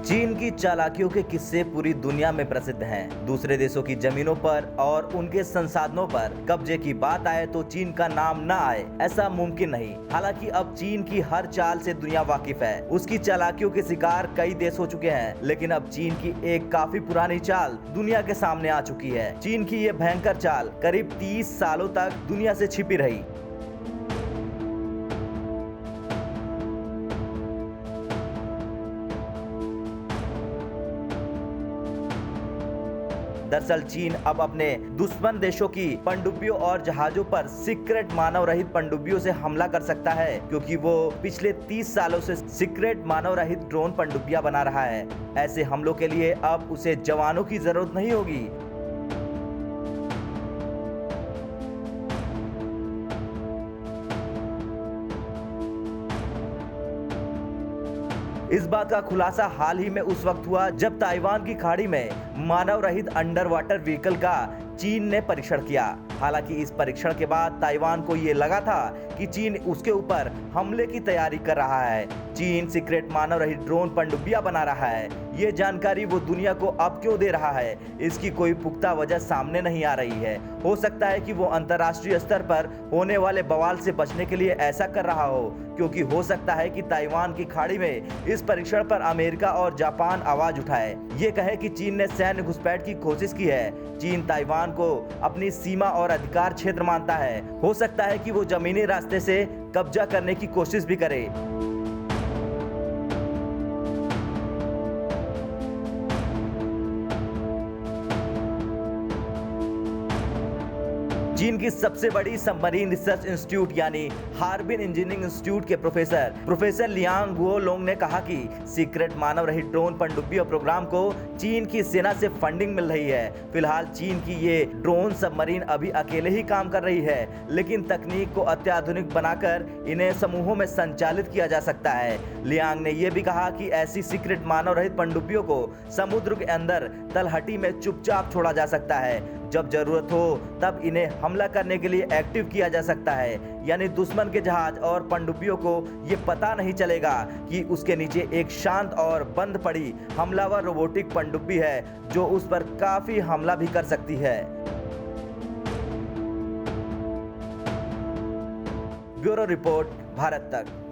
चीन की चालाकियों के किस्से पूरी दुनिया में प्रसिद्ध हैं। दूसरे देशों की जमीनों पर और उनके संसाधनों पर कब्जे की बात आए तो चीन का नाम न आए, ऐसा मुमकिन नहीं। हालांकि अब चीन की हर चाल से दुनिया वाकिफ है। उसकी चालाकियों के शिकार कई देश हो चुके हैं, लेकिन अब चीन की एक काफी पुरानी चाल दुनिया के सामने आ चुकी है। चीन की ये भयंकर चाल करीब 30 सालों तक दुनिया से छिपी रही। दरअसल चीन अब अपने दुश्मन देशों की पनडुब्बियों और जहाजों पर सीक्रेट मानव रहित पनडुब्बियों से हमला कर सकता है, क्योंकि वो पिछले 30 सालों से सीक्रेट मानव रहित ड्रोन पनडुब्बियां बना रहा है। ऐसे हमलों के लिए अब उसे जवानों की जरूरत नहीं होगी। इस बात का खुलासा हाल ही में उस वक्त हुआ जब ताइवान की खाड़ी में मानव रहित अंडर वाटर व्हीकल का चीन ने परीक्षण किया। हालांकि इस परीक्षण के बाद ताइवान को ये लगा था कि चीन उसके ऊपर हमले की तैयारी कर रहा है। चीन सीक्रेट मानव रहित ड्रोन पनडुब्बियां बना रहा है। ये जानकारी वो दुनिया को अब क्यों दे रहा है, इसकी कोई पुख्ता वजह सामने नहीं आ रही है। हो सकता है कि वो अंतर्राष्ट्रीय स्तर पर होने वाले बवाल से बचने के लिए ऐसा कर रहा हो, क्योंकि हो सकता है कि ताइवान की खाड़ी में इस परीक्षण पर अमेरिका और जापान आवाज उठाए। ये कहे कि चीन ने सैन्य घुसपैठ की कोशिश की है। चीन ताइवान को अपनी सीमा और अधिकार क्षेत्र मानता है। हो सकता है कि वो जमीनी रास्ते से कब्जा करने की कोशिश भी करे। चीन की सबसे बड़ी सबमरीन रिसर्च इंस्टीट्यूट यानी हार्बिन इंजीनियरिंग इंस्टीट्यूट के प्रोफेसर लियांग गुओलोंग ने कहा कि सीक्रेट मानव रहित ड्रोन पनडुब्बियों प्रोग्राम को चीन की सेना से फंडिंग मिल रही है। फिलहाल चीन की ये ड्रोन सबमरीन अभी अकेले ही काम कर रही है, लेकिन तकनीक को अत्याधुनिक बनाकर इन्हें समूहों में संचालित किया जा सकता है। लियांग ने यह भी कहा कि ऐसी सीक्रेट मानव रहित पनडुब्बियों को समुद्र के अंदर तलहटी में चुपचाप छोड़ा जा सकता है। जब जरूरत हो तब इन्हें हमला करने के लिए एक्टिव किया जा सकता है, यानी दुश्मन के जहाज और पनडुब्बियों को ये पता नहीं चलेगा कि उसके नीचे एक शांत और बंद पड़ी हमलावर रोबोटिक पनडुब्बी है जो उस पर काफी हमला भी कर सकती है। ब्यूरो रिपोर्ट, भारत तक।